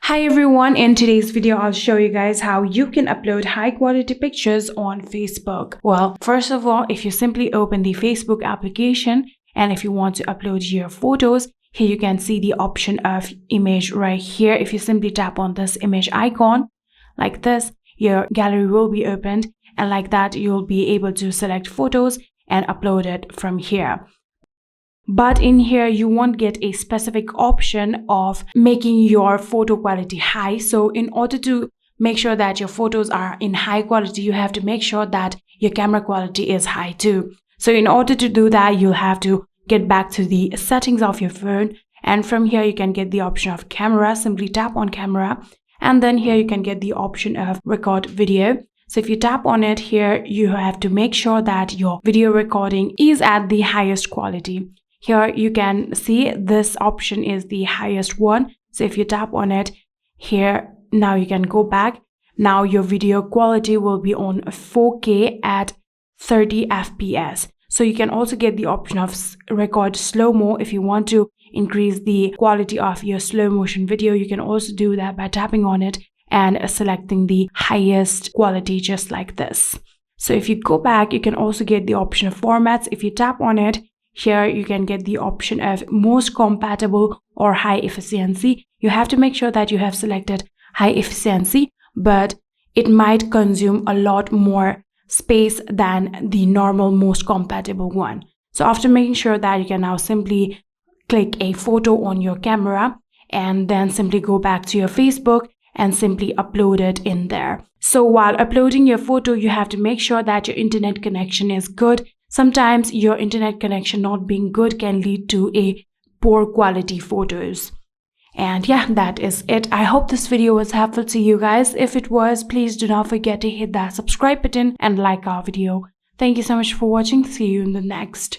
Hi everyone, in today's video I'll show you guys how you can upload high quality pictures on Facebook. Well, first of all, if you simply open the Facebook application and if you want to upload your photos, here you can see the option of image right here. If you simply tap on this image icon like this, your gallery will be opened, and like that you'll be able to select photos and upload it from here. But in here, you won't get a specific option of making your photo quality high. So in order to make sure that your photos are in high quality, you have to make sure that your camera quality is high too. So in order to do that, you'll have to get back to the settings of your phone. And from here, you can get the option of camera. Simply tap on camera. And then here you can get the option of record video. So if you tap on it here, you have to make sure that your video recording is at the highest quality. Here you can see this option is the highest one. So if you tap on it here, now you can go back. Now your video quality will be on 4K at 30 FPS. So you can also get the option of record slow-mo. If you want to increase the quality of your slow motion video, you can also do that by tapping on it and selecting the highest quality just like this. So if you go back, you can also get the option of formats. If you tap on it, here you can get the option of most compatible or high efficiency. You have to make sure that you have selected high efficiency, but it might consume a lot more space than the normal most compatible one. So after making sure that, you can now simply click a photo on your camera and then simply go back to your Facebook and simply upload it in there. So while uploading your photo, you have to make sure that your internet connection is good. Sometimes your internet connection not being good can lead to a poor quality photos. And yeah, that is it. I hope this video was helpful to you guys. If it was, please do not forget to hit that subscribe button and like our video. Thank you so much for watching. See you in the next.